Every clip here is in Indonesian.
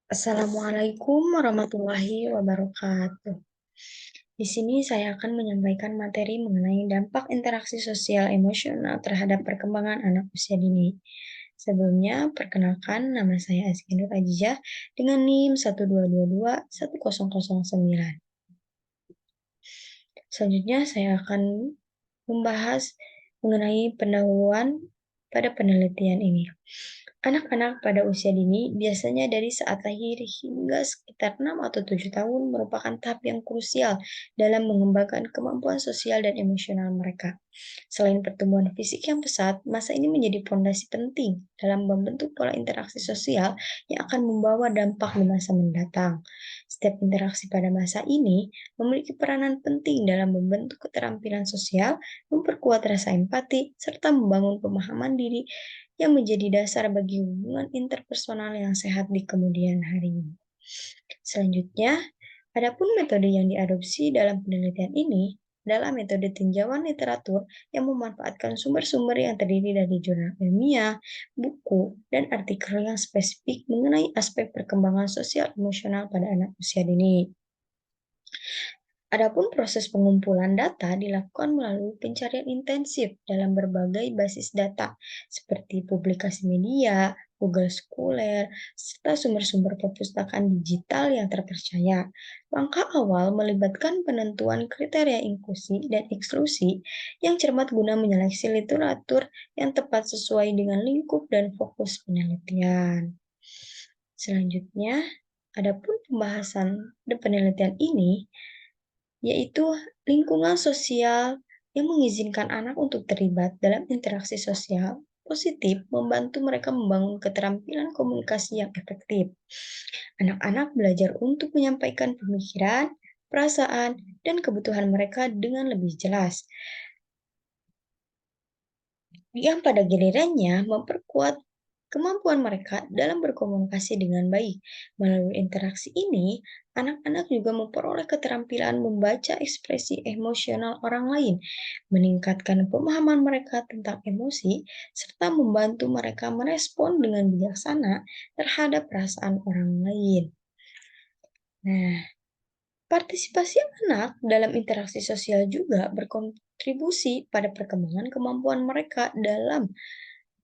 Assalamualaikum warahmatullahi wabarakatuh. Di sini saya akan menyampaikan materi mengenai dampak interaksi sosial emosional terhadap perkembangan anak usia dini. Sebelumnya, perkenalkan nama saya Azki Nur Ajijah dengan NIM 122210009. Selanjutnya, saya akan membahas mengenai pendahuluan pada penelitian ini. Anak-anak pada usia dini biasanya dari saat lahir hingga sekitar 6 atau 7 tahun merupakan tahap yang krusial dalam mengembangkan kemampuan sosial dan emosional mereka. Selain pertumbuhan fisik yang pesat, masa ini menjadi fondasi penting dalam membentuk pola interaksi sosial yang akan membawa dampak di masa mendatang. Setiap interaksi pada masa ini memiliki peranan penting dalam membentuk keterampilan sosial, memperkuat rasa empati, serta membangun pemahaman diri yang menjadi dasar bagi hubungan interpersonal yang sehat di kemudian hari. Selanjutnya, adapun metode yang diadopsi dalam penelitian ini adalah metode tinjauan literatur yang memanfaatkan sumber-sumber yang terdiri dari jurnal ilmiah, buku, dan artikel yang spesifik mengenai aspek perkembangan sosial emosional pada anak usia dini. Adapun proses pengumpulan data dilakukan melalui pencarian intensif dalam berbagai basis data, seperti publikasi media, Google Scholar, serta sumber-sumber perpustakaan digital yang terpercaya. Langkah awal melibatkan penentuan kriteria inklusi dan eksklusi yang cermat guna menyeleksi literatur yang tepat sesuai dengan lingkup dan fokus penelitian. Selanjutnya, adapun pembahasan penelitian ini yaitu lingkungan sosial yang mengizinkan anak untuk terlibat dalam interaksi sosial positif membantu mereka membangun keterampilan komunikasi yang efektif. Anak-anak belajar untuk menyampaikan pemikiran, perasaan, dan kebutuhan mereka dengan lebih jelas, yang pada gilirannya memperkuat kemampuan mereka dalam berkomunikasi dengan baik. Melalui interaksi ini, anak-anak juga memperoleh keterampilan membaca ekspresi emosional orang lain, meningkatkan pemahaman mereka tentang emosi, serta membantu mereka merespon dengan bijaksana terhadap perasaan orang lain. Nah, partisipasi anak dalam interaksi sosial juga berkontribusi pada perkembangan kemampuan mereka dalam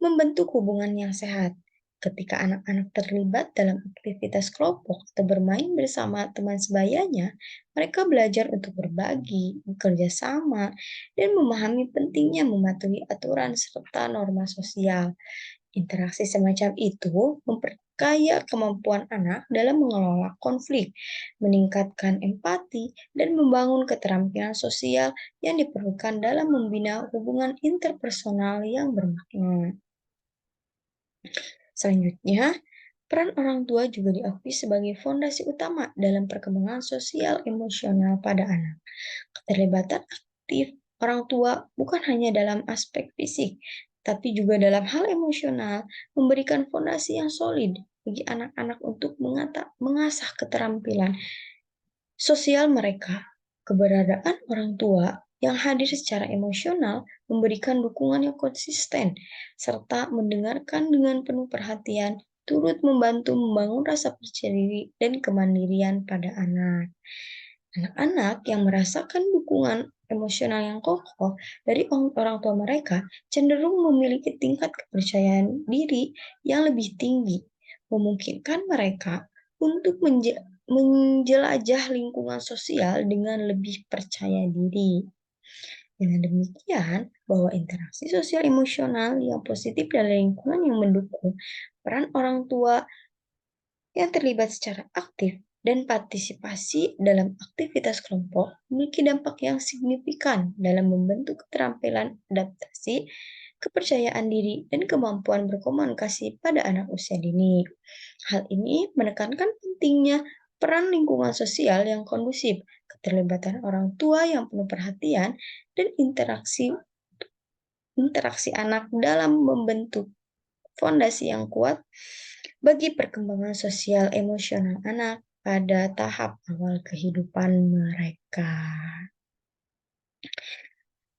membentuk hubungan yang sehat. Ketika anak-anak terlibat dalam aktivitas kelompok atau bermain bersama teman sebayanya, mereka belajar untuk berbagi, bekerja sama, dan memahami pentingnya mematuhi aturan serta norma sosial. Interaksi semacam itu memperkaya kemampuan anak dalam mengelola konflik, meningkatkan empati, dan membangun keterampilan sosial yang diperlukan dalam membina hubungan interpersonal yang bermakna. Selanjutnya, peran orang tua juga diakui sebagai fondasi utama dalam perkembangan sosial emosional pada anak. Keterlibatan aktif orang tua bukan hanya dalam aspek fisik, tapi juga dalam hal emosional, memberikan fondasi yang solid bagi anak-anak untuk mengasah keterampilan sosial mereka. Keberadaan orang tua yang hadir secara emosional memberikan dukungan yang konsisten, serta mendengarkan dengan penuh perhatian, turut membantu membangun rasa percaya diri dan kemandirian pada anak. Anak-anak yang merasakan dukungan emosional yang kokoh dari orang tua mereka cenderung memiliki tingkat kepercayaan diri yang lebih tinggi, memungkinkan mereka untuk menjelajah lingkungan sosial dengan lebih percaya diri. Dengan demikian, bahwa interaksi sosial emosional yang positif dan lingkungan yang mendukung peran orang tua yang terlibat secara aktif dan partisipasi dalam aktivitas kelompok memiliki dampak yang signifikan dalam membentuk keterampilan adaptasi, kepercayaan diri, dan kemampuan berkomunikasi pada anak usia dini. Hal ini menekankan pentingnya peran lingkungan sosial yang kondusif, keterlibatan orang tua yang penuh perhatian, dan interaksi interaksi anak dalam membentuk fondasi yang kuat bagi perkembangan sosial emosional anak pada tahap awal kehidupan mereka.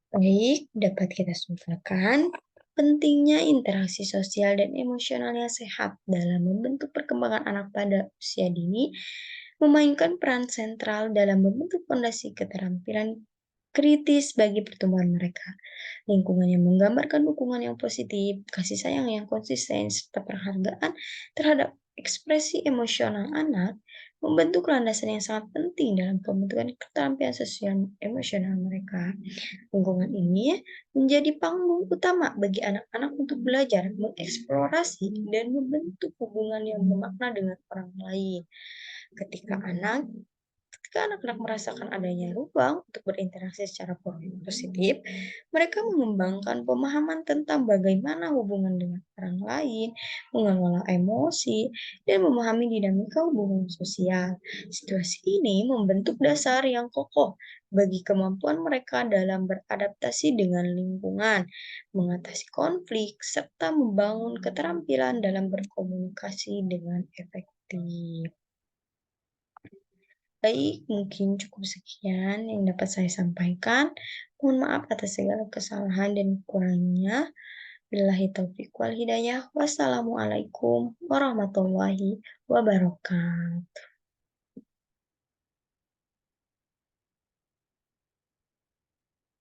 Baik, dapat kita simpulkan Pentingnya interaksi sosial dan emosional yang sehat dalam membentuk perkembangan anak pada usia dini memainkan peran sentral dalam membentuk fondasi keterampilan kritis bagi pertumbuhan mereka. Lingkungan yang menggambarkan dukungan yang positif, kasih sayang yang konsisten, serta penghargaan terhadap ekspresi emosional anak membentuk landasan yang sangat penting dalam pembentukan keterampilan sosial emosional mereka. Lingkungan ini menjadi panggung utama bagi anak-anak untuk belajar, mengeksplorasi, dan membentuk hubungan yang bermakna dengan orang lain. Ketika anak Ketika anak-anak merasakan adanya ruang untuk berinteraksi secara positif, mereka mengembangkan pemahaman tentang bagaimana hubungan dengan orang lain, mengelola emosi, dan memahami dinamika hubungan sosial. Situasi ini membentuk dasar yang kokoh bagi kemampuan mereka dalam beradaptasi dengan lingkungan, mengatasi konflik, serta membangun keterampilan dalam berkomunikasi dengan efektif. Baik, mungkin cukup sekian yang dapat saya sampaikan. Mohon maaf atas segala kesalahan dan kekurangannya. Billahi taufiq wal hidayah. Wassalamualaikum warahmatullahi wabarakatuh.